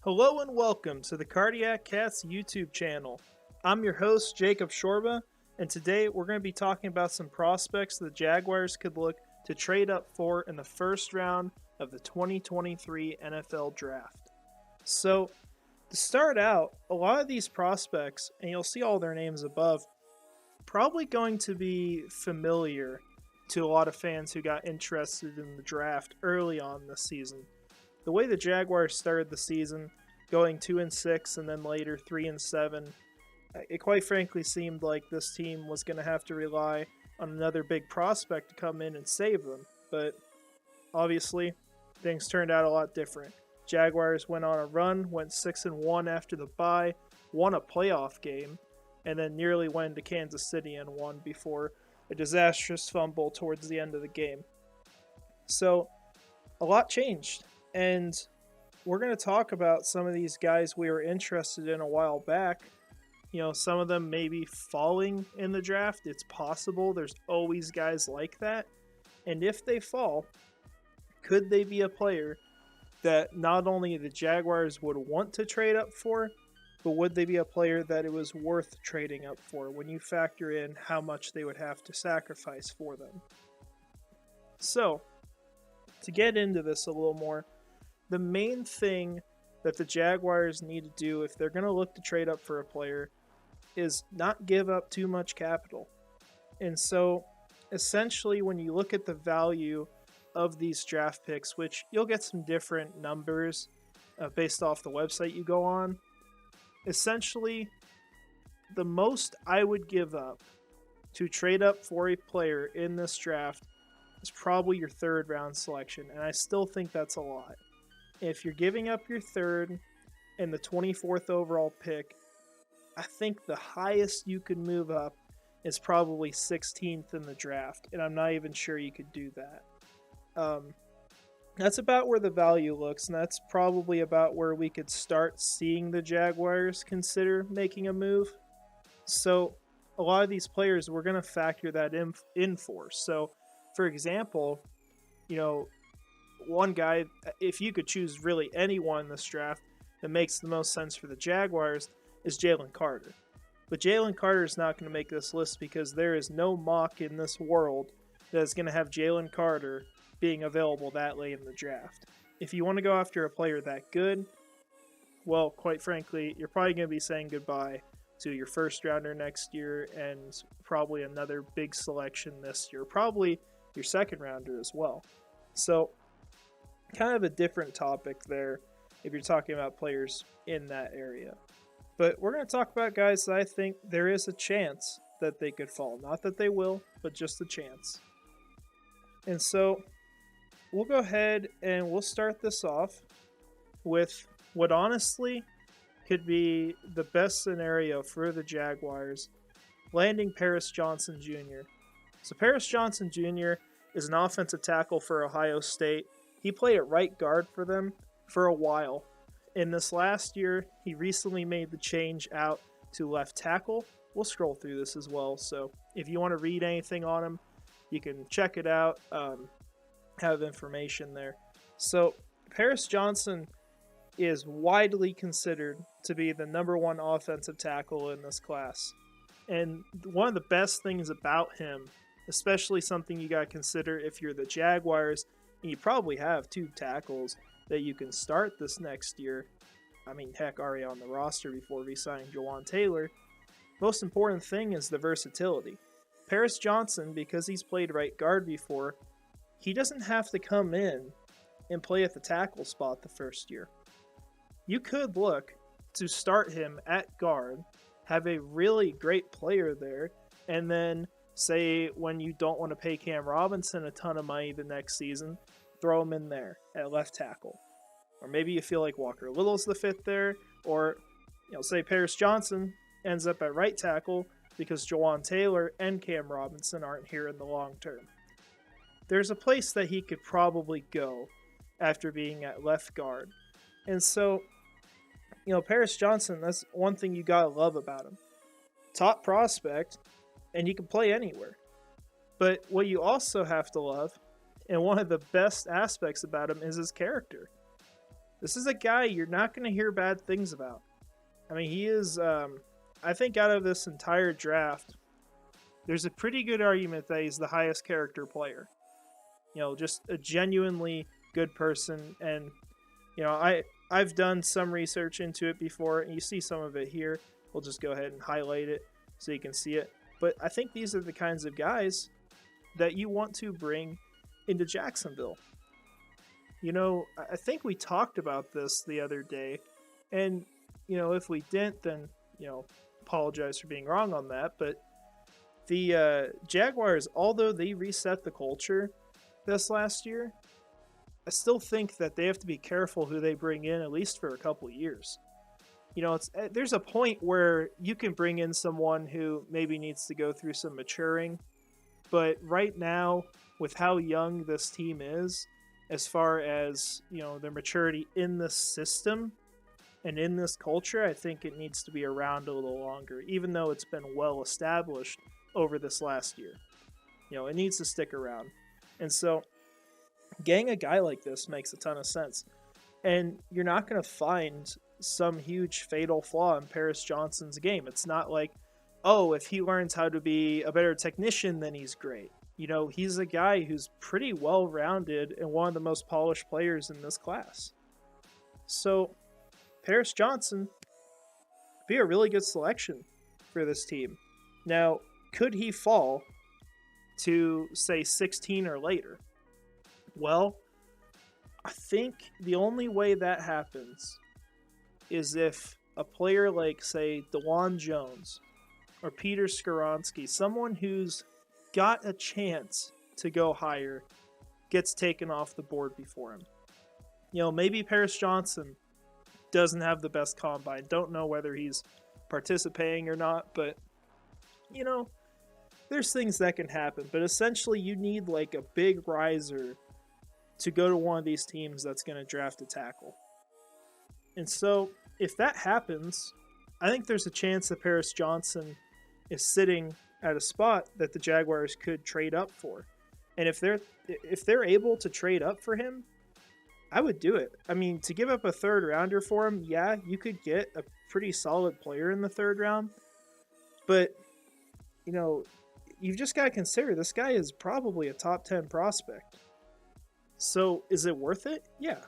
Hello and welcome to the Cardiac Cats YouTube channel. I'm your host, Jacob Shorba, and today we're going to be talking about some prospects the Jaguars could look to trade up for in the first round of the 2023 NFL Draft. So, to start out, a lot of these prospects, and you'll see all their names above, probably going to be familiar to a lot of fans who got interested in the draft early on this season. The way the Jaguars started the season, going 2-6 and then later 3-7, it quite frankly seemed like this team was going to have to rely on another big prospect to come in and save them. But obviously, things turned out a lot different. Jaguars went on a run, went 6-1 after the bye, won a playoff game, and then nearly went into Kansas City and won before a disastrous fumble towards the end of the game. So, a lot changed. And we're going to talk about some of these guys we were interested in a while back. You know, some of them maybe falling in the draft. It's possible. There's always guys like that. And if they fall, could they be a player that not only the Jaguars would want to trade up for, but would they be a player that it was worth trading up for when you factor in how much they would have to sacrifice for them? So, to get into this a little more, the main thing that the Jaguars need to do if they're going to look to trade up for a player is not give up too much capital. And so, essentially, when you look at the value of these draft picks, which you'll get some different numbers based off the website you go on, essentially, the most I would give up to trade up for a player in this draft is probably your third round selection, and I still think that's a lot. If you're giving up your third and the 24th overall pick, I think the highest you could move up is probably 16th in the draft, and I'm not even sure you could do that. That's about where the value looks, and that's probably about where we could start seeing the Jaguars consider making a move. So a lot of these players, we're going to factor that in for. So, for example, you know, one guy, if you could choose really anyone in this draft that makes the most sense for the Jaguars, is Jalen Carter. But Jalen Carter is not going to make this list because there is no mock in this world that is going to have Jalen Carter being available that late in the draft. If you want to go after a player that good, well, quite frankly, you're probably going to be saying goodbye to your first rounder next year and probably another big selection this year, probably your second rounder as well. So, kind of a different topic there if you're talking about players in that area. But we're going to talk about guys that I think there is a chance that they could fall. Not that they will, but just a chance. And so we'll go ahead and we'll start this off with what honestly could be the best scenario for the Jaguars, landing Paris Johnson Jr. So Paris Johnson Jr. is an offensive tackle for Ohio State. He played at right guard for them for a while. In this last year, he recently made the change out to left tackle. We'll scroll through this as well, so if you want to read anything on him, you can check it out, have information there. So, Paris Johnson is widely considered to be the number one offensive tackle in this class. And one of the best things about him, especially something you got to consider if you're the Jaguars, and you probably have two tackles that you can start this next year. I mean, heck, already on the roster before re-signing Jawan Taylor. Most important thing is the versatility. Paris Johnson, because he's played right guard before, he doesn't have to come in and play at the tackle spot the first year. You could look to start him at guard, have a really great player there, and then say when you don't want to pay Cam Robinson a ton of money the next season, throw him in there at left tackle. Or maybe you feel like Walker Little's the fit there, or say Paris Johnson ends up at right tackle because Jawan Taylor and Cam Robinson aren't here in the long term. There's a place that he could probably go after being at left guard. And so, Paris Johnson, that's one thing you gotta love about him. Top prospect, and he can play anywhere. But what you also have to love, and one of the best aspects about him, is his character. This is a guy you're not going to hear bad things about. I mean, he is, I think out of this entire draft, there's a pretty good argument that he's the highest character player. Just a genuinely good person. And, I've done some research into it before, and you see some of it here. We'll just go ahead and highlight it so you can see it. But I think these are the kinds of guys that you want to bring into Jacksonville. I think we talked about this the other day, and, if we didn't, then, apologize for being wrong on that. But the Jaguars, although they reset the culture this last year, I still think that they have to be careful who they bring in, at least for a couple years. There's a point where you can bring in someone who maybe needs to go through some maturing, but right now, with how young this team is, as far as, their maturity in the system and in this culture, I think it needs to be around a little longer, even though it's been well established over this last year. It needs to stick around. And so, getting a guy like this makes a ton of sense. And you're not going to find some huge fatal flaw in Paris Johnston's game. It's not like, oh, if he learns how to be a better technician, then he's great. He's a guy who's pretty well-rounded and one of the most polished players in this class. So, Paris Johnston would be a really good selection for this team. Now, could he fall to, say, 16 or later? Well, I think the only way that happens is if a player like, say, DeJuan Jones or Peter Skoronski, someone who's got a chance to go higher, gets taken off the board before him. Maybe Paris Johnston doesn't have the best combine. Don't know whether he's participating or not, but, there's things that can happen. But essentially, you need like a big riser to go to one of these teams that's going to draft a tackle. And so, if that happens, I think there's a chance that Paris Johnston is sitting at a spot that the Jaguars could trade up for. And if they're able to trade up for him, I would do it. I mean, to give up a third rounder for him, yeah, you could get a pretty solid player in the third round. But, you've just got to consider this guy is probably a top 10 prospect. So, is it worth it? Yeah.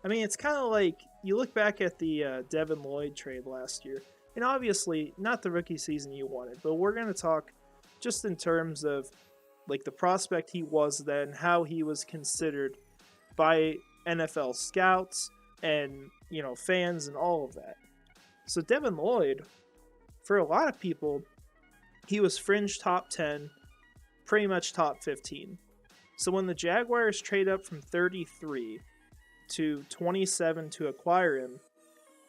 I mean, it's kind of like, you look back at the Devon Lloyd trade last year, and obviously, not the rookie season you wanted, but we're going to talk just in terms of, like, the prospect he was then, how he was considered by NFL scouts and, fans and all of that. So Devon Lloyd, for a lot of people, he was fringe top 10, pretty much top 15. So when the Jaguars trade up from 33 to 27 to acquire him,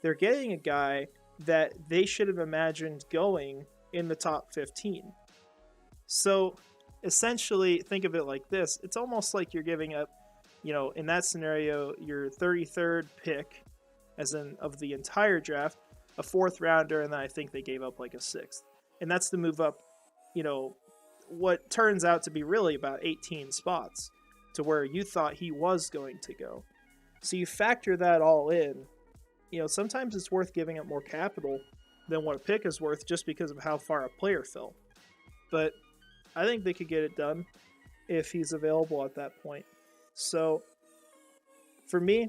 they're getting a guy that they should have imagined going in the top 15. So essentially, think of it like this. It's almost like you're giving up, in that scenario, your 33rd pick, as in of the entire draft, a fourth rounder, and then I think they gave up like a sixth. And that's to move up, what turns out to be really about 18 spots to where you thought he was going to go. So you factor that all in. Sometimes it's worth giving up more capital than what a pick is worth just because of how far a player fell. But I think they could get it done if he's available at that point. So for me,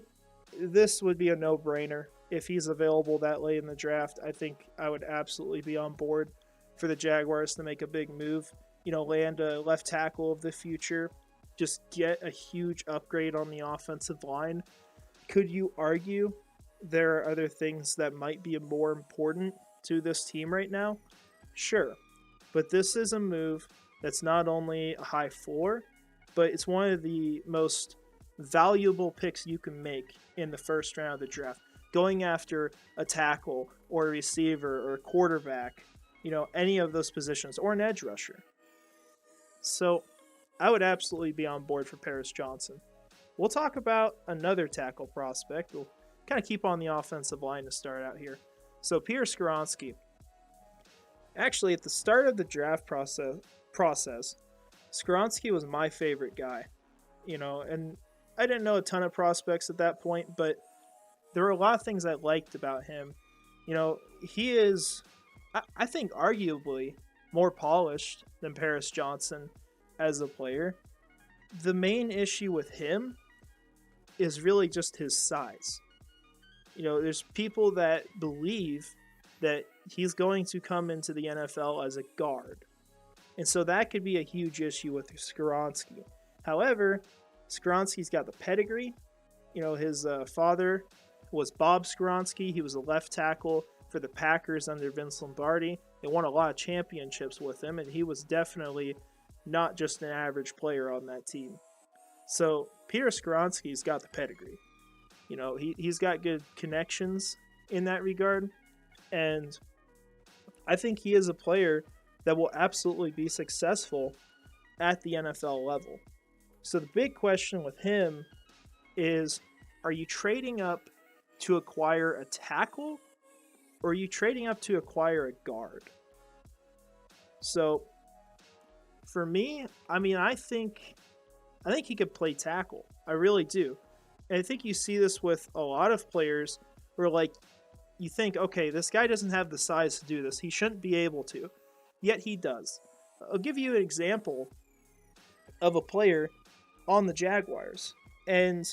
this would be a no-brainer. If he's available that late in the draft, I think I would absolutely be on board for the Jaguars to make a big move. Land a left tackle of the future. Just get a huge upgrade on the offensive line. Could you argue there are other things that might be more important to this team right now? Sure. But this is a move that's not only a high floor, but it's one of the most valuable picks you can make in the first round of the draft. Going after a tackle or a receiver or a quarterback, any of those positions, or an edge rusher. So I would absolutely be on board for Paris Johnston. We'll talk about another tackle prospect. We'll kind of keep on the offensive line to start out here. So Peter Skoronski. Actually, at the start of the draft process, Skoronski was my favorite guy. And I didn't know a ton of prospects at that point, but there were a lot of things I liked about him. He is, I think, arguably more polished than Paris Johnson as a player. The main issue with him is really just his size. There's people that believe that he's going to come into the NFL as a guard. And so that could be a huge issue with Skoronski. However, Skoronski's got the pedigree. His father was Bob Skoronski. He was a left tackle for the Packers under Vince Lombardi. They won a lot of championships with him, and he was definitely not just an average player on that team. So Peter Skoronski's got the pedigree. He's got good connections in that regard, and I think he is a player that will absolutely be successful at the NFL level. So the big question with him is, are you trading up to acquire a tackle, or are you trading up to acquire a guard? So for me, I think he could play tackle. I really do. And I think you see this with a lot of players where, you think, okay, this guy doesn't have the size to do this. He shouldn't be able to. Yet he does. I'll give you an example of a player on the Jaguars. And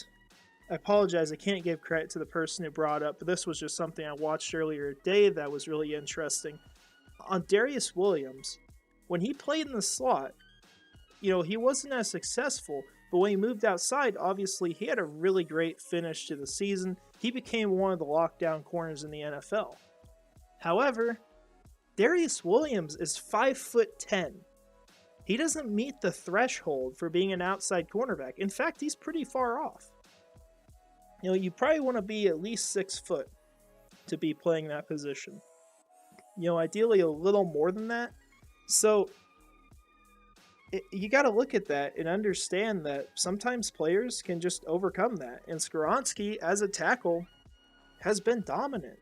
I apologize, I can't give credit to the person who brought up, but this was just something I watched earlier today that was really interesting. On Darius Williams, when he played in the slot, he wasn't as successful, but when he moved outside, obviously he had a really great finish to the season. He became one of the lockdown corners in the NFL. However, Darius Williams is 5'10". He doesn't meet the threshold for being an outside cornerback. In fact, he's pretty far off. You probably want to be at least 6 foot to be playing that position. Ideally a little more than that. So you got to look at that and understand that sometimes players can just overcome that. And Skoronski, as a tackle, has been dominant.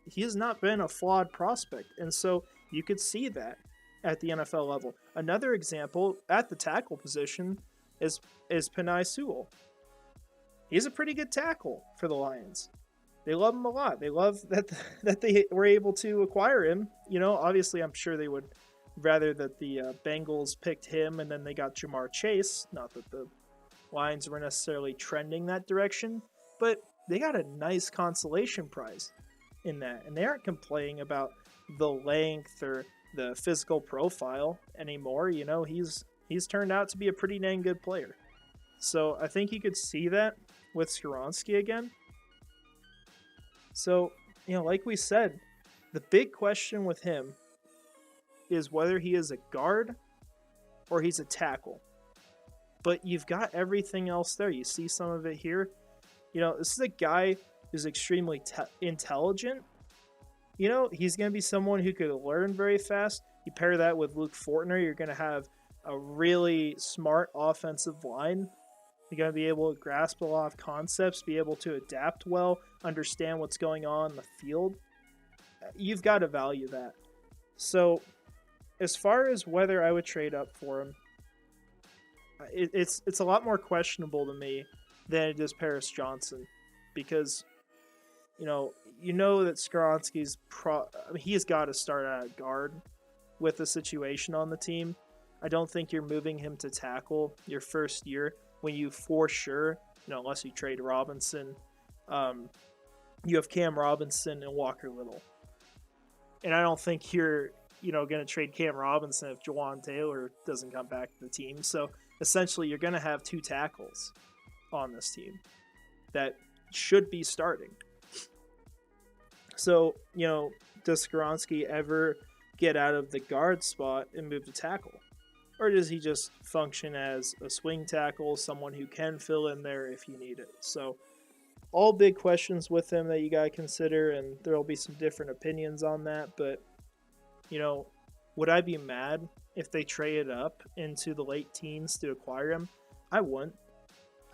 He has not been a flawed prospect. And so you could see that at the NFL level. Another example at the tackle position is Penei Sewell. He's a pretty good tackle for the Lions. They love him a lot. They love that they were able to acquire him. Obviously I'm sure they would rather that the Bengals picked him and then they got Jamar Chase. Not that the Lions were necessarily trending that direction, but they got a nice consolation prize in that. And they aren't complaining about the length or the physical profile anymore. He's turned out to be a pretty dang good player. So I think you could see that with Skoronski again. So, like we said, the big question with him is whether he is a guard or he's a tackle. But you've got everything else there. You see some of it here. This is a guy who's extremely intelligent. He's going to be someone who could learn very fast. You pair that with Luke Fortner, you're going to have a really smart offensive line. You're going to be able to grasp a lot of concepts, be able to adapt well, understand what's going on in the field. You've got to value that. So, as far as whether I would trade up for him, it's a lot more questionable to me than it is Paris Johnson, because you know that Skoronski's he has got to start at guard with the situation on the team. I don't think you're moving him to tackle your first year when you for sure, unless you trade Robinson, you have Cam Robinson and Walker Little. And I don't think you're, going to trade Cam Robinson if Jawan Taylor doesn't come back to the team. So essentially you're going to have two tackles on this team that should be starting. So, does Skoronski ever get out of the guard spot and move to tackle? Or does he just function as a swing tackle, someone who can fill in there if you need it? So all big questions with him that you got to consider, and there will be some different opinions on that. But, would I be mad if they traded up into the late teens to acquire him? I wouldn't.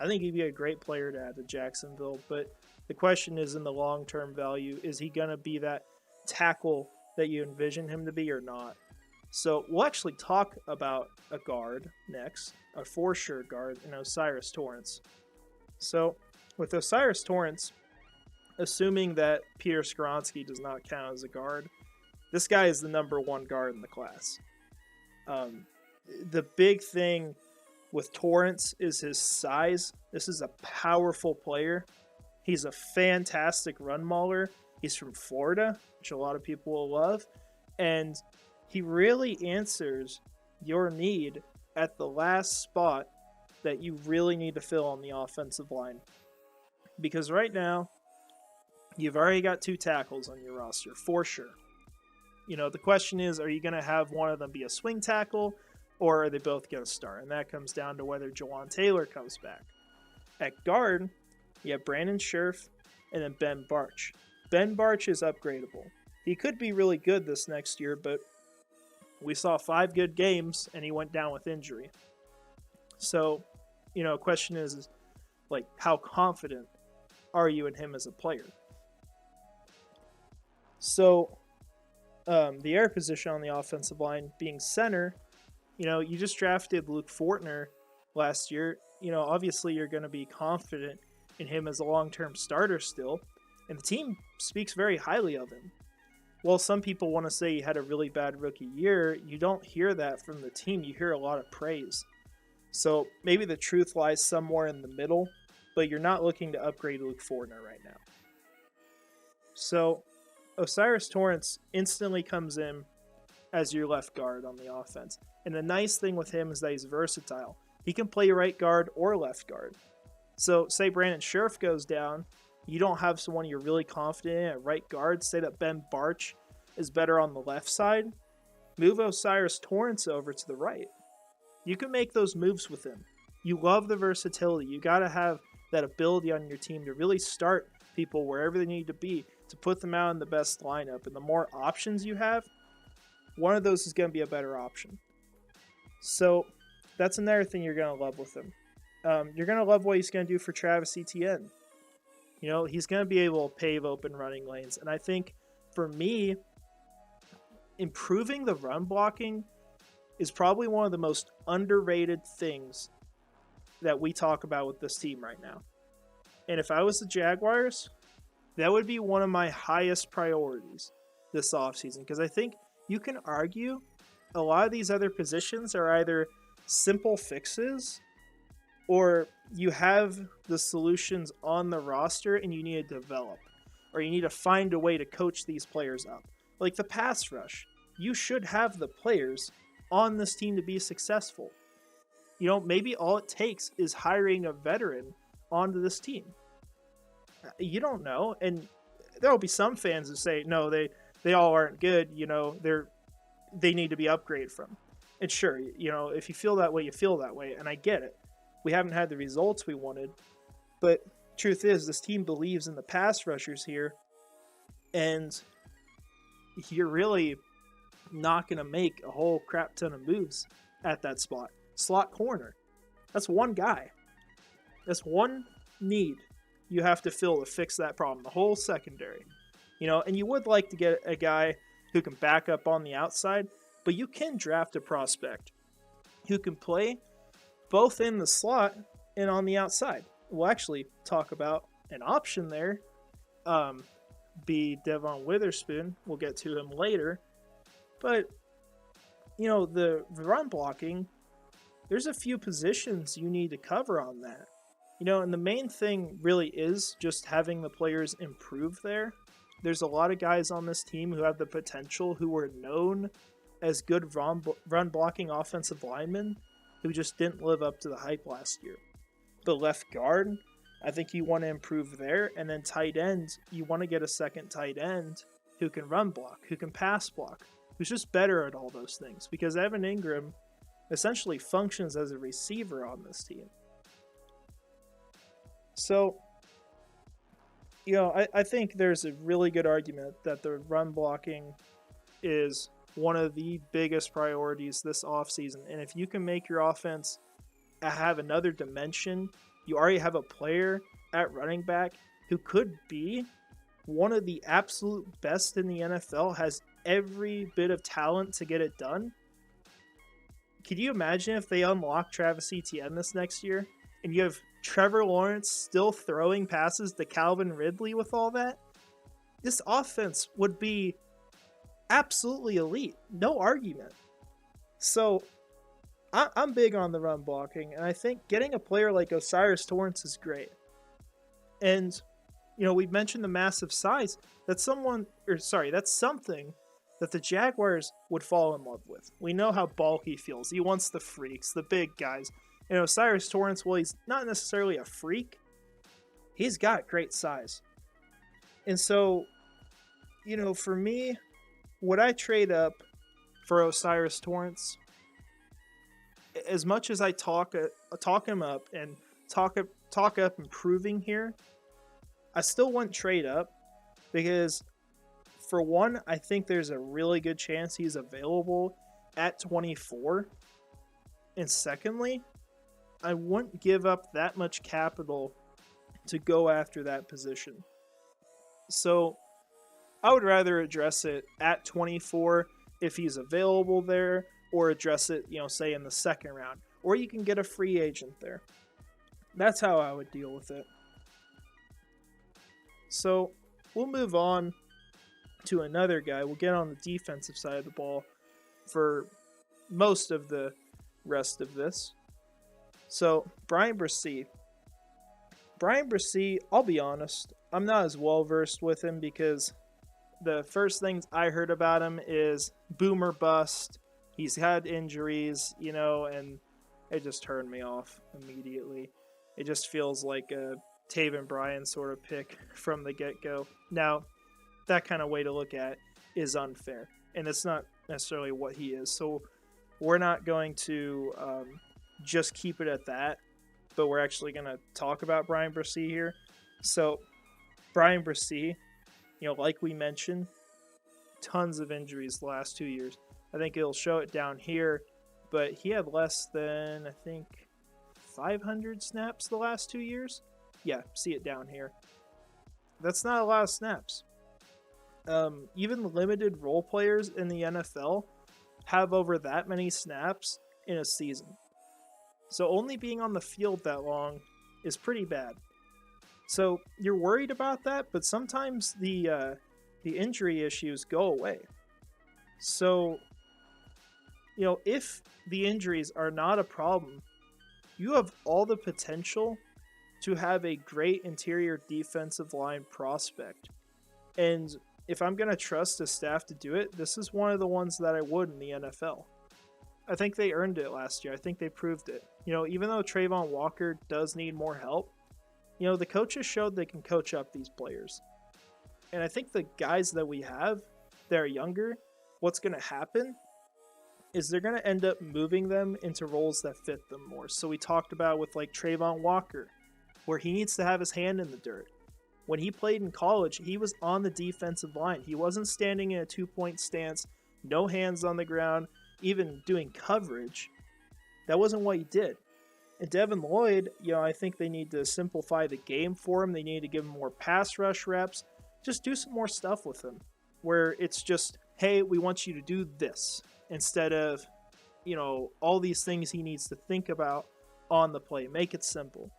I think he'd be a great player to add to Jacksonville, but the question is, in the long-term value, is he going to be that tackle that you envision him to be or not? So we'll actually talk about a guard next, a for sure guard, and O'Cyrus Torrence. So with O'Cyrus Torrence, assuming that Peter Skoronski does not count as a guard, this guy is the number one guard in the class. The big thing with Torrence is his size. This is a powerful player. He's a fantastic run mauler. He's from Florida, which a lot of people will love. And he really answers your need at the last spot that you really need to fill on the offensive line. Because right now, you've already got 2 tackles on your roster, for sure. You know, the question is, are you going to have one of them be a swing tackle, or are they both going to start? And that comes down to whether Jawan Taylor comes back. At guard, you have Brandon Scherf and then Ben Barch. Ben Barch is upgradable. He could be really good this next year, but we saw 5 good games, and he went down with injury. So, you know, question is like, how confident are you in him as a player? So, the air position on the offensive line being center, you know, you just drafted Luke Fortner last year. You know, obviously you're going to be confident in him as a long-term starter still, and the team speaks very highly of him. While some people want to say he had a really bad rookie year, you don't hear that from the team. You hear a lot of praise. So maybe the truth lies somewhere in the middle, but you're not looking to upgrade Luke Fortner right now. So Osiris Torrence instantly comes in as your left guard on the offense. And the nice thing with him is that he's versatile. He can play right guard or left guard. So say Brandon Scherf goes down, you don't have someone you're really confident in at right guard. Say that Ben Barch is better on the left side. Move Osiris Torrence over to the right. You can make those moves with him. You love the versatility. You got to have that ability on your team to really start people wherever they need to be, to put them out in the best lineup. And the more options you have, one of those is going to be a better option. So that's another thing you're going to love with him. You're going to love what he's going to do for Travis Etienne. You know, he's going to be able to pave open running lanes. And I think, for me, improving the run blocking is probably one of the most underrated things that we talk about with this team right now. And if I was the Jaguars, that would be one of my highest priorities this offseason. Because I think you can argue a lot of these other positions are either simple fixes, or you have the solutions on the roster and you need to develop, or you need to find a way to coach these players up. Like the pass rush, you should have the players on this team to be successful. You know, maybe all it takes is hiring a veteran onto this team. You don't know, and there'll be some fans that say, no, they all aren't good, you know, they need to be upgraded from. And sure, you know, if you feel that way, you feel that way, and I get it. We haven't had the results we wanted, but truth is, this team believes in the pass rushers here, and you're really not going to make a whole crap ton of moves at that spot. Slot corner. That's one guy. That's one need you have to fill to fix that problem. The whole secondary. You know, and you would like to get a guy who can back up on the outside, but you can draft a prospect who can play both in the slot and on the outside. We'll actually talk about an option there. Be Devon Witherspoon. We'll get to him later. But, you know, the run blocking, there's a few positions you need to cover on that. You know, and the main thing really is just having the players improve there. There's a lot of guys on this team who have the potential, who were known as good run blocking offensive linemen, who just didn't live up to the hype last year. The left guard, I think you want to improve there. And then tight end, you want to get a second tight end who can run block, who can pass block, who's just better at all those things. Because Evan Ingram essentially functions as a receiver on this team. So, you know, I think there's a really good argument that the run blocking is one of the biggest priorities this offseason. And if you can make your offense have another dimension, you already have a player at running back who could be one of the absolute best in the NFL, has every bit of talent to get it done. Could you imagine if they unlock Travis Etienne this next year and you have Trevor Lawrence still throwing passes to Calvin Ridley with all that, this offense would be absolutely elite. No argument. So I'm big on the run blocking, and I think getting a player like O'Cyrus Torrence is great. And, we mentioned the massive size. That's something that the Jaguars would fall in love with. We know how bulky he feels. He wants the freaks, the big guys. And O'Cyrus Torrence, well, he's not necessarily a freak. He's got great size. And so, for me, would I trade up for O'Cyrus Torrence? As much as I talk him up and talk up improving here, I still wouldn't trade up because, for one, I think there's a really good chance he's available at 24. And secondly, I wouldn't give up that much capital to go after that position. So I would rather address it at 24 if he's available there, or address it, say in the second round. Or you can get a free agent there. That's how I would deal with it. So we'll move on to another guy. We'll get on the defensive side of the ball for most of the rest of this. So, Bryan Bresee. Bryan Bresee, I'll be honest, I'm not as well versed with him because the first things I heard about him is boomer bust. He's had injuries, and it just turned me off immediately. It just feels like a Taven Bryan sort of pick from the get-go. Now, that kind of way to look at is unfair, and it's not necessarily what he is. So we're not going to just keep it at that, but we're actually going to talk about Bryan Bresee here. So Bryan Bresee, like we mentioned, tons of injuries the last 2 years. I think it'll show it down here, but he had less than, 500 snaps the last 2 years. Yeah, see it down here. That's not a lot of snaps. Even limited role players in the NFL have over that many snaps in a season. So only being on the field that long is pretty bad. So you're worried about that, but sometimes the injury issues go away. So, if the injuries are not a problem, you have all the potential to have a great interior defensive line prospect. And if I'm going to trust a staff to do it, this is one of the ones that I would in the NFL. I think they earned it last year. I think they proved it. Even though Trayvon Walker does need more help, the coaches showed they can coach up these players. And I think the guys that we have that are younger, what's going to happen is they're going to end up moving them into roles that fit them more. So we talked about with Trayvon Walker, where he needs to have his hand in the dirt. When he played in college, he was on the defensive line. He wasn't standing in a 2-point stance, no hands on the ground, even doing coverage. That wasn't what he did. And Devin Lloyd, I think they need to simplify the game for him. They need to give him more pass rush reps. Just do some more stuff with him where it's just, hey, we want you to do this instead of, all these things he needs to think about on the play. Make it simple.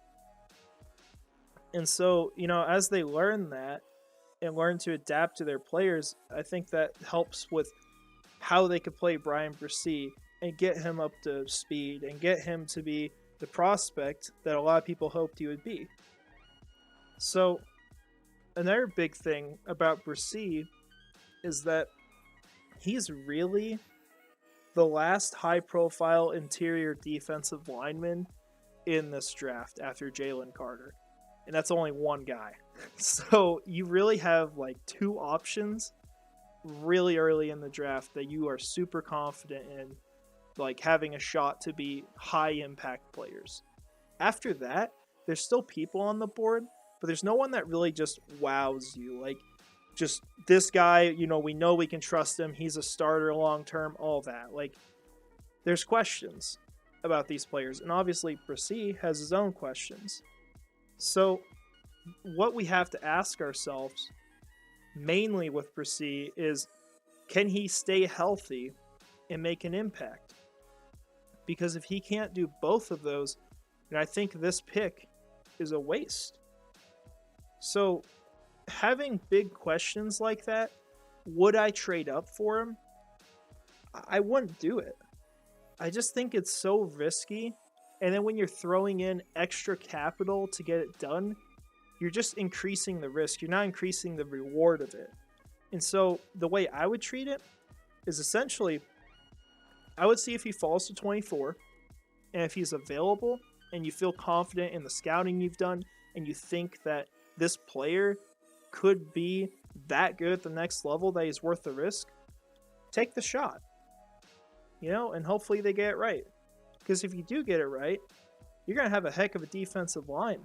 And so, as they learn that and learn to adapt to their players, I think that helps with how they could play Bryan Bresee and get him up to speed and get him to be the prospect that a lot of people hoped he would be. So, another big thing about Bresee is that he's really the last high-profile interior defensive lineman in this draft after Jalen Carter. And that's only one guy. So you really have two options really early in the draft that you are super confident in, having a shot to be high-impact players. After that, there's still people on the board, but there's no one that really just wows you. Just this guy, we know we can trust him. He's a starter long-term, all that. There's questions about these players. And obviously, Bresee has his own questions. So what we have to ask ourselves, mainly with Bresee, is can he stay healthy and make an impact? Because if he can't do both of those, then I think this pick is a waste. So having big questions like that, would I trade up for him? I wouldn't do it. I just think it's so risky. And then when you're throwing in extra capital to get it done, you're just increasing the risk. You're not increasing the reward of it. And so the way I would treat it is essentially, I would see if he falls to 24, and if he's available and you feel confident in the scouting you've done and you think that this player could be that good at the next level that he's worth the risk, take the shot. And hopefully they get it right. Because if you do get it right, you're going to have a heck of a defensive line.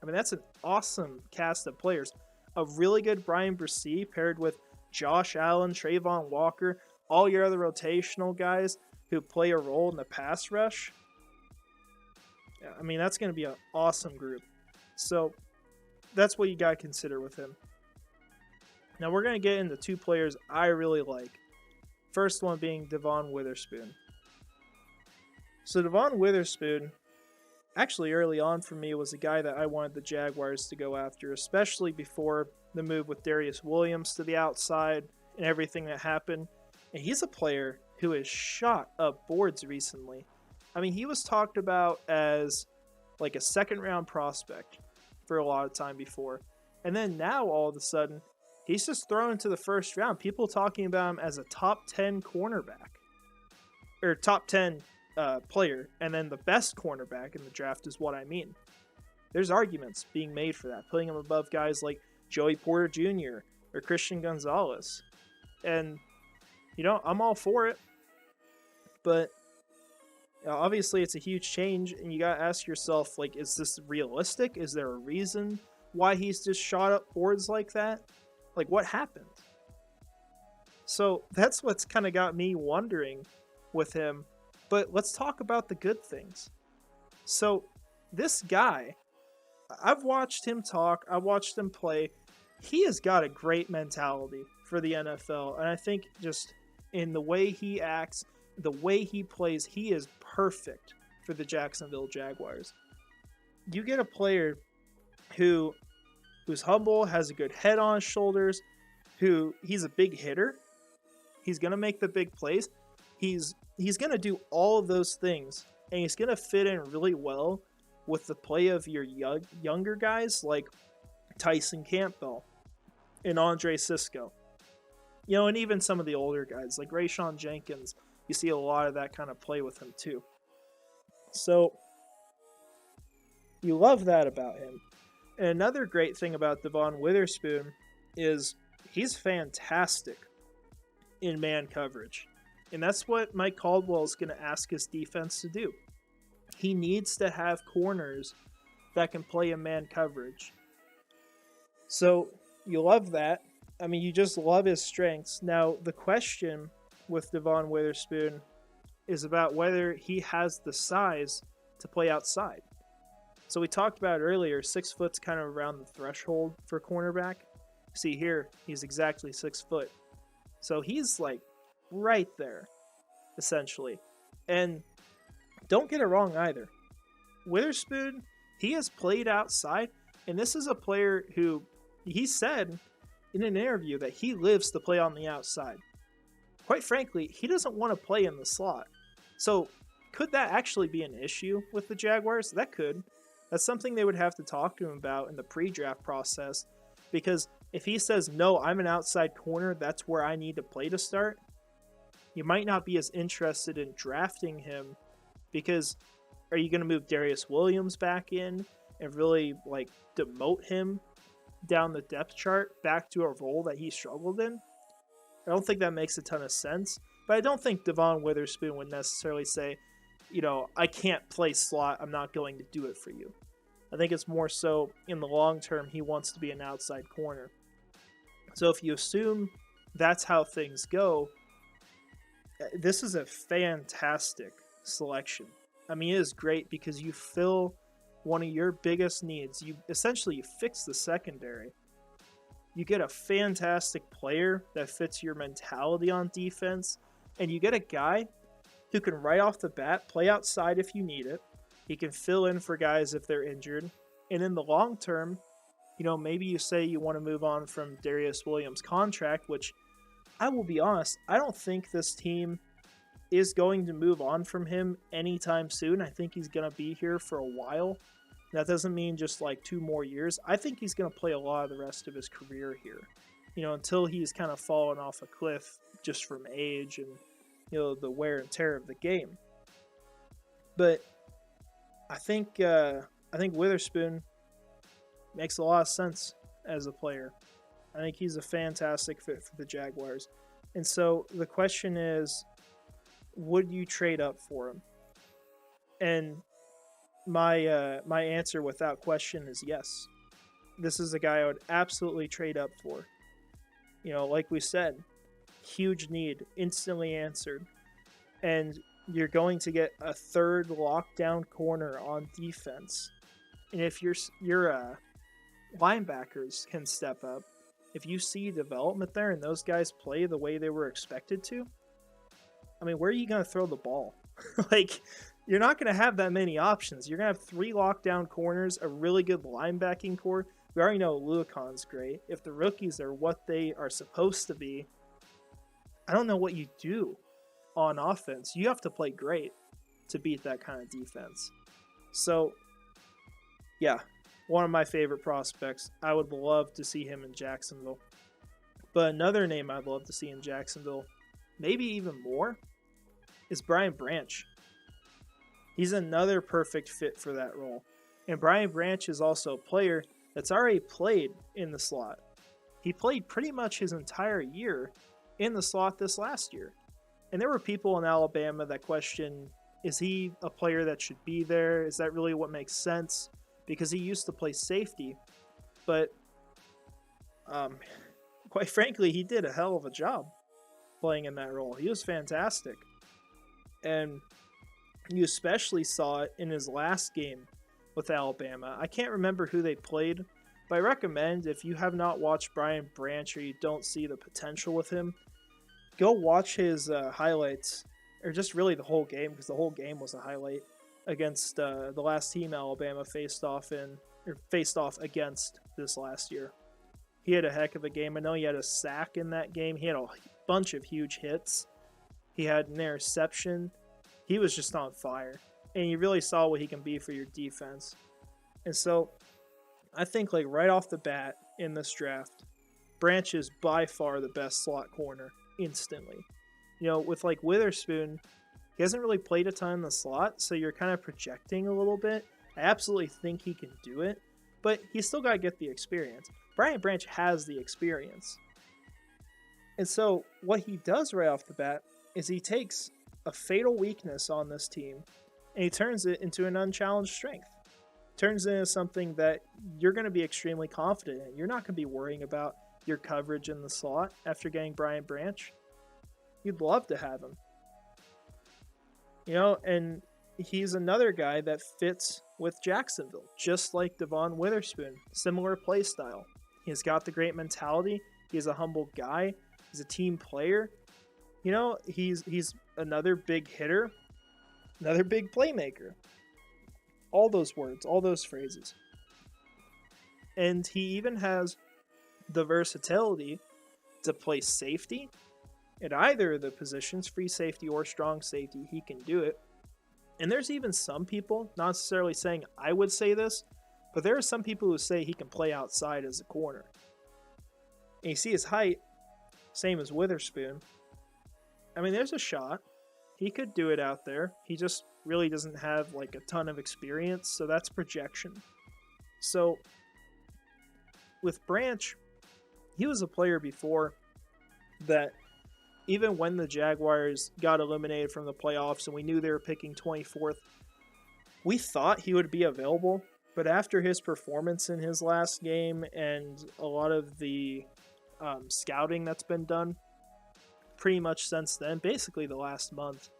I mean, that's an awesome cast of players. A really good Bryan Bresee paired with Josh Allen, Trayvon Walker, all your other rotational guys who play a role in the pass rush. I mean, that's going to be an awesome group. So that's what you got to consider with him. Now we're going to get into two players I really like. First one being Devon Witherspoon. So Devon Witherspoon, actually early on for me, was a guy that I wanted the Jaguars to go after, especially before the move with Darius Williams to the outside and everything that happened. And he's a player who has shot up boards recently. I mean, he was talked about as like a second-round prospect for a lot of time before. And then now, all of a sudden, he's just thrown into the first round. People talking about him as a top 10 cornerback. Or top 10 player. And then the best cornerback in the draft is what I mean. There's arguments being made for that. Putting him above guys like Joey Porter Jr. or Christian Gonzalez. And, I'm all for it. But obviously it's a huge change. And you got to ask yourself, like, is this realistic? Is there a reason why he's just shot up boards like that? Like, what happened? So that's what's kind of got me wondering with him. But let's talk about the good things. So this guy, I've watched him talk. I've watched him play. He has got a great mentality for the NFL. And I think just in the way he acts, the way he plays, he is perfect for the Jacksonville Jaguars. You get a player who's humble, has a good head on his shoulders, he's a big hitter. He's going to make the big plays. He's going to do all of those things, and he's going to fit in really well with the play of your younger guys like Tyson Campbell and Andre Sisco. And even some of the older guys like Rayshawn Jenkins. You see a lot of that kind of play with him too. So you love that about him. And another great thing about Devon Witherspoon is he's fantastic in man coverage. And that's what Mike Caldwell is going to ask his defense to do. He needs to have corners that can play in man coverage. So you love that. I mean, you just love his strengths. Now, the question with Devon Witherspoon is about whether he has the size to play outside. So we talked about earlier, 6 foot's kind of around the threshold for cornerback. See here, he's exactly 6 foot. So he's like right there, essentially. And don't get it wrong either. Witherspoon, he has played outside, and this is a player who he said in an interview that he lives to play on the outside. Quite frankly, he doesn't want to play in the slot. So could that actually be an issue with the Jaguars? That could. That's something they would have to talk to him about in the pre-draft process. Because if he says, no, I'm an outside corner, that's where I need to play to start, you might not be as interested in drafting him. Because are you going to move Darius Williams back in and really like demote him down the depth chart back to a role that he struggled in? I don't think that makes a ton of sense. But I don't think Devon Witherspoon would necessarily say, I can't play slot, I'm not going to do it for you. I think it's more so in the long term, he wants to be an outside corner. So if you assume that's how things go, this is a fantastic selection. I mean, it is great because you fill one of your biggest needs. You fix the secondary. You get a fantastic player that fits your mentality on defense, and you get a guy who can right off the bat play outside if you need it. He can fill in for guys if they're injured. And in the long term, maybe you say you want to move on from Darius Williams' contract, which I will be honest, I don't think this team is going to move on from him anytime soon. I think he's going to be here for a while. That doesn't mean just like 2 more years. I think he's going to play a lot of the rest of his career here, until he's kind of fallen off a cliff just from age and, the wear and tear of the game. But I think Witherspoon makes a lot of sense as a player. I think he's a fantastic fit for the Jaguars. And so the question is, would you trade up for him? And my answer without question is yes. This is a guy I would absolutely trade up for. Like we said, huge need, instantly answered. And you're going to get a third lockdown corner on defense. And if your linebackers can step up, if you see development there and those guys play the way they were expected to, I mean, where are you going to throw the ball? You're not going to have that many options. You're going to have 3 lockdown corners, a really good linebacking core. We already know Luacon's great. If the rookies are what they are supposed to be, I don't know what you do on offense. You have to play great to beat that kind of defense. So, yeah, one of my favorite prospects. I would love to see him in Jacksonville. But another name I'd love to see in Jacksonville, maybe even more, is Bryan Branch. He's another perfect fit for that role. And Bryan Branch is also a player that's already played in the slot. He played pretty much his entire year in the slot this last year. And there were people in Alabama that questioned, is he a player that should be there? Is that really what makes sense? Because he used to play safety. But quite frankly, he did a hell of a job playing in that role. He was fantastic. And you especially saw it in his last game with Alabama. I can't remember who they played, but I recommend, if you have not watched Bryan Branch or you don't see the potential with him, go watch his highlights, or just really the whole game, because the whole game was a highlight, against the last team Alabama faced off against this last year. He had a heck of a game. I know he had a sack in that game. He had a bunch of huge hits. He had an interception. He was just on fire. And you really saw what he can be for your defense. And so I think right off the bat in this draft, Branch is by far the best slot corner instantly. With Witherspoon, he hasn't really played a ton in the slot, so you're kind of projecting a little bit. I absolutely think he can do it, but he's still got to get the experience. Bryan Branch has the experience. And so what he does right off the bat is he takes a fatal weakness on this team and he turns it into an unchallenged strength. Turns it into something that you're going to be extremely confident in. You're not going to be worrying about your coverage in the slot after getting Bryan Branch. You'd love to have him. And he's another guy that fits with Jacksonville, just like Devon Witherspoon. Similar play style. He's got the great mentality. He's a humble guy. He's a team player. He's another big hitter, another big playmaker. All those words, all those phrases. And he even has the versatility to play safety at either of the positions, free safety or strong safety. He can do it. And there's even some people, not necessarily saying I would say this, but there are some people who say he can play outside as a corner. And you see his height, same as Witherspoon. I mean, there's a shot. He could do it out there. He just really doesn't have a ton of experience, so that's projection. So with Branch, he was a player before that even when the Jaguars got eliminated from the playoffs and we knew they were picking 24th, we thought he would be available. But after his performance in his last game and a lot of the scouting that's been done pretty much since then, basically the last month,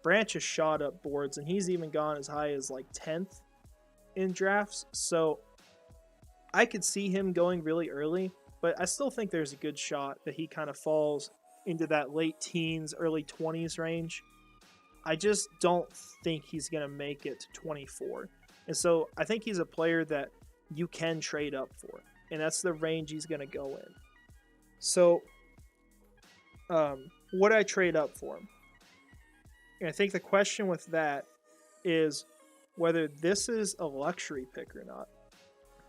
Branch has shot up boards, and he's even gone as high as 10th in drafts. So I could see him going really early, but I still think there's a good shot that he kind of falls into that late teens, early 20s range. I just don't think he's going to make it to 24. And so I think he's a player that you can trade up for. And that's the range he's going to go in. So, would I trade up for him? And I think the question with that is whether this is a luxury pick or not.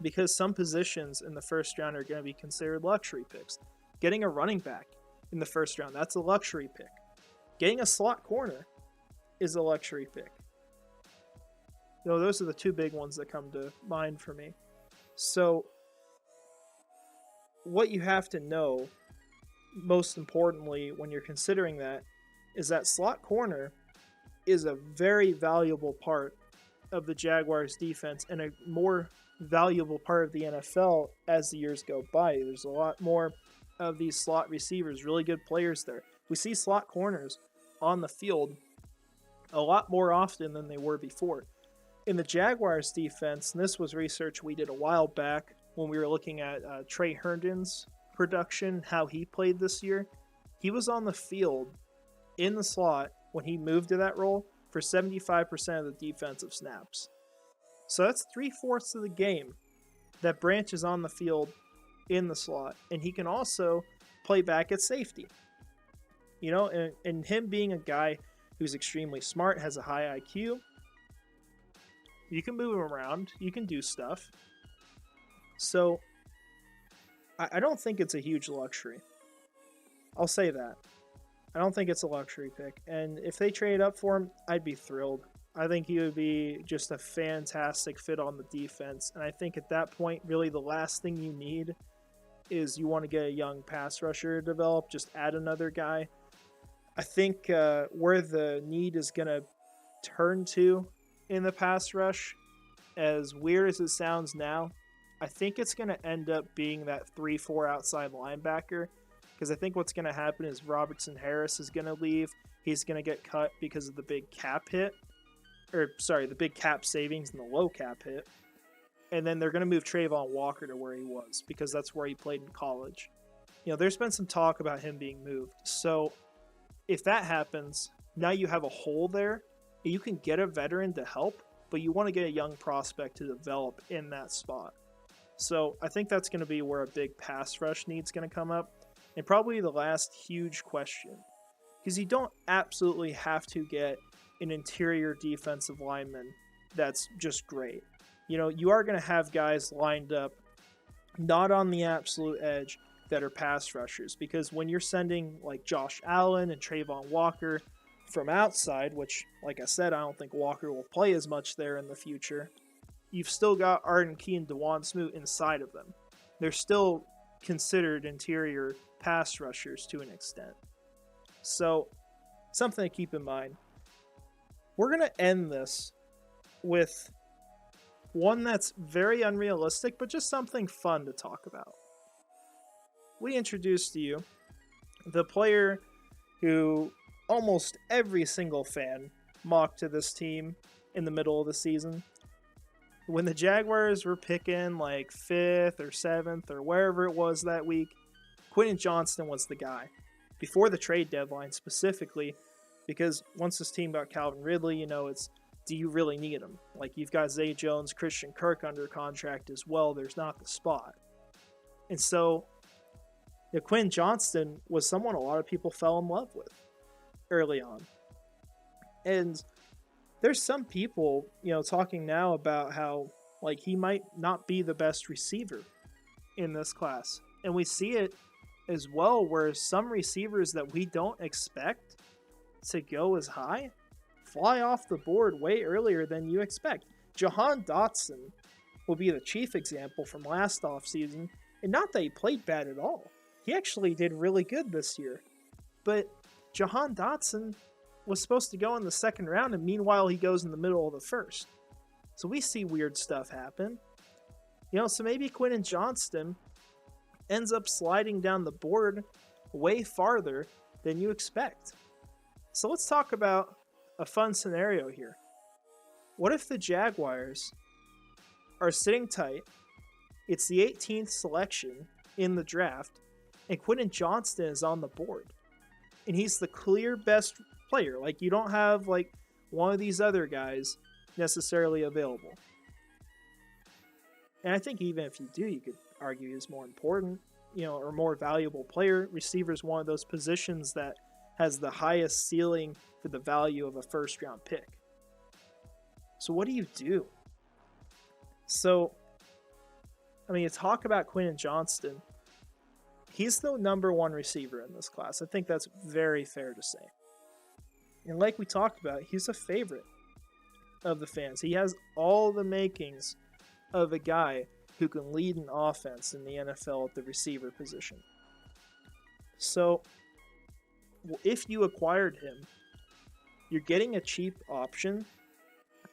Because some positions in the first round are going to be considered luxury picks. Getting a running back in the first round, that's a luxury pick. Getting a slot corner is a luxury pick. Those are the two big ones that come to mind for me. So, what you have to know, most importantly, when you're considering that, is that slot corner is a very valuable part of the Jaguars defense and a more valuable part of the NFL as the years go by. There's a lot more of these slot receivers, really good players there. We see slot corners on the field a lot more often than they were before. In the Jaguars defense, and this was research we did a while back when we were looking at Trey Herndon's production, how he played this year, he was on the field in the slot when he moved to that role for 75% of the defensive snaps. So that's 3/4 of the game that Branch is on the field in the slot. And he can also play back at safety. And him being a guy who's extremely smart, has a high IQ, you can move him around, you can do stuff. So I don't think it's a huge luxury. I'll say that. I don't think it's a luxury pick. And if they trade up for him, I'd be thrilled. I think he would be just a fantastic fit on the defense. And I think at that point, really the last thing you need is you want to get a young pass rusher to develop. Just add another guy. I think where the need is going to turn to in the pass rush, as weird as it sounds now, I think it's going to end up being that 3-4 outside linebacker. Because I think what's going to happen is Robertson Harris is going to leave. He's going to get cut because of the big cap hit. The big cap savings and the low cap hit. And then they're going to move Trayvon Walker to where he was because that's where he played in college. There's been some talk about him being moved. So if that happens, now you have a hole there. You can get a veteran to help, but you want to get a young prospect to develop in that spot. So I think that's going to be where a big pass rush need's going to come up. And probably the last huge question, because you don't absolutely have to get an interior defensive lineman that's just great. You are going to have guys lined up not on the absolute edge that are pass rushers, because when you're sending like Josh Allen and Trayvon Walker from outside, which, like I said, I don't think Walker will play as much there in the future, you've still got Arden Key and DeJuan Smoot inside of them. They're still considered interior pass rushers to an extent. So, something to keep in mind. We're going to end this with one that's very unrealistic, but just something fun to talk about. We introduced to you the player who almost every single fan mocked to this team in the middle of the season. When the Jaguars were picking like 5th or 7th or wherever it was that week, Quentin Johnston was the guy. Before the trade deadline specifically, because once this team got Calvin Ridley, it's, do you really need him? Like, you've got Zay Jones, Christian Kirk under contract as well. There's not the spot. And so, Quentin Johnston was someone a lot of people fell in love with early on. And there's some people, talking now about how, like, he might not be the best receiver in this class. And we see it as well where some receivers that we don't expect to go as high fly off the board way earlier than you expect. Jahan Dotson will be the chief example from last offseason, and not that he played bad at all. He actually did really good this year. But Jahan Dotson was supposed to go in the second round, and meanwhile he goes in the middle of the first. So we see weird stuff happen. So maybe Quentin Johnston ends up sliding down the board way farther than you expect. So let's talk about a fun scenario here. What if the Jaguars are sitting tight, it's the 18th selection in the draft, and Quentin Johnston is on the board, and he's the clear best player? Like, you don't have like one of these other guys necessarily available. And I think even if you do, you could argue he's more important, or more valuable player. Receiver is one of those positions that has the highest ceiling for the value of a first-round pick. So what do you do? So, you talk about Quentin Johnston. He's the number one receiver in this class. I think that's very fair to say. And like we talked about, he's a favorite of the fans. He has all the makings of a guy who can lead an offense in the NFL at the receiver position. So, if you acquired him, you're getting a cheap option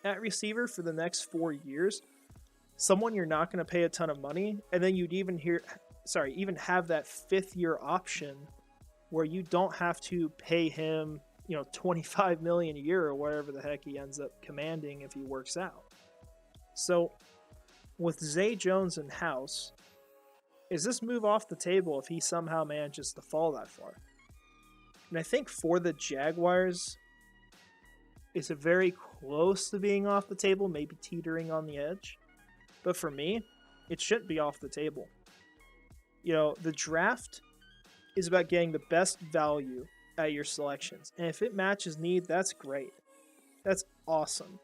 at receiver for the next 4 years. Someone you're not going to pay a ton of money, and then you'd even have that 5th-year option where you don't have to pay him, $25 million a year or whatever the heck he ends up commanding if he works out. So, with Zay Jones in house, is this move off the table if he somehow manages to fall that far? And I think for the Jaguars, it's very close to being off the table, maybe teetering on the edge. But for me, it shouldn't be off the table. The draft is about getting the best value at your selections. And if it matches need, that's great. That's awesome.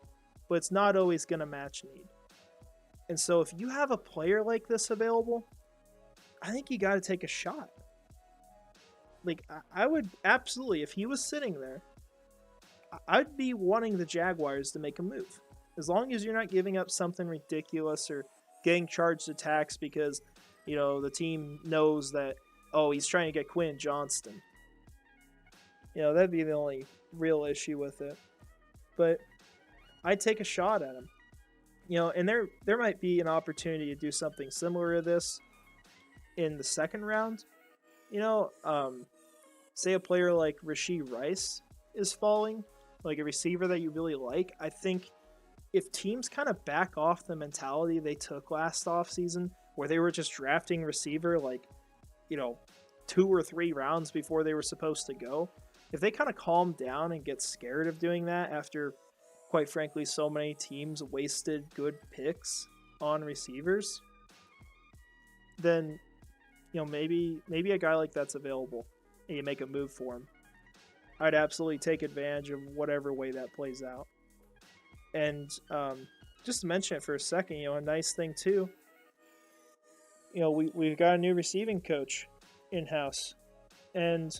But it's not always going to match need. And so if you have a player like this available, I think you got to take a shot. I would absolutely, if he was sitting there, I'd be wanting the Jaguars to make a move. As long as you're not giving up something ridiculous or getting charged a tax because, the team knows that, he's trying to get Quentin Johnston. That'd be the only real issue with it. But I'd take a shot at him. And there might be an opportunity to do something similar to this in the second round. Say a player like Rashee Rice is falling, like a receiver that you really like. I think if teams kind of back off the mentality they took last offseason, where they were just drafting receiver 2 or 3 rounds before they were supposed to go, if they kind of calm down and get scared of doing that after, quite frankly, so many teams wasted good picks on receivers, then maybe a guy like that's available and you make a move for him. I'd absolutely take advantage of whatever way that plays out. And just to mention it for a second, a nice thing too, we've got a new receiving coach in-house. And,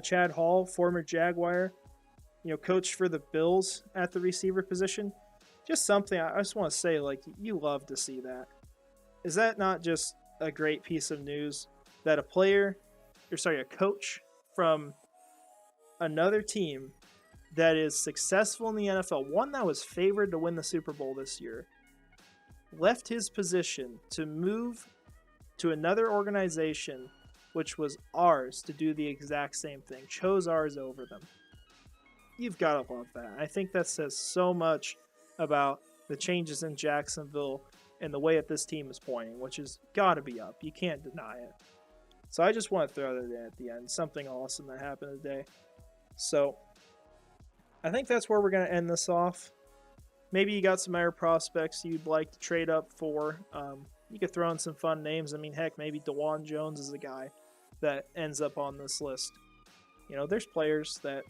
Chad Hall, former Jaguar, coached for the Bills at the receiver position. Just something I just want to say, you love to see that. Is that not just a great piece of news that a coach from another team that is successful in the NFL, one that was favored to win the Super Bowl this year, left his position to move to another organization, which was ours, to do the exact same thing, chose ours over them. You've got to love that. I think that says so much about the changes in Jacksonville and the way that this team is pointing, which has got to be up. You can't deny it. So I just want to throw that in at the end. Something awesome that happened today. So I think that's where we're going to end this off. Maybe you got some other prospects you'd like to trade up for. You could throw in some fun names. Heck, maybe DeJuan Jones is a guy that ends up on this list. There's players that,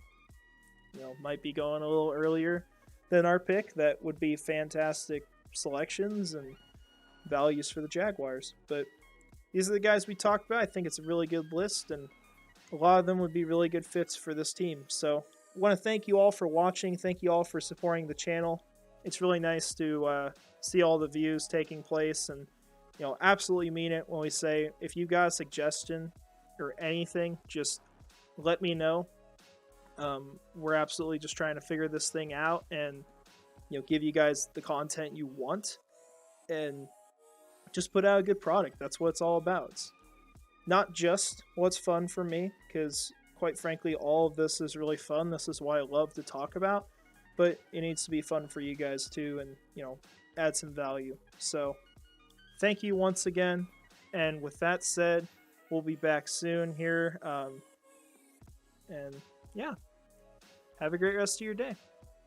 might be going a little earlier than our pick that would be fantastic selections and values for the Jaguars. But these are the guys we talked about. I think it's a really good list, and a lot of them would be really good fits for this team. So I want to thank you all for watching. Thank you all for supporting the channel. It's really nice to see all the views taking place, and absolutely mean it when we say if you got a suggestion or anything, just let me know. We're absolutely just trying to figure this thing out and give you guys the content you want and just put out a good product. That's what it's all about. It's not just what's fun for me, because quite frankly, all of this is really fun. This is why I love to talk about, but it needs to be fun for you guys too, and add some value. So thank you once again. And with that said, we'll be back soon here. And yeah, have a great rest of your day.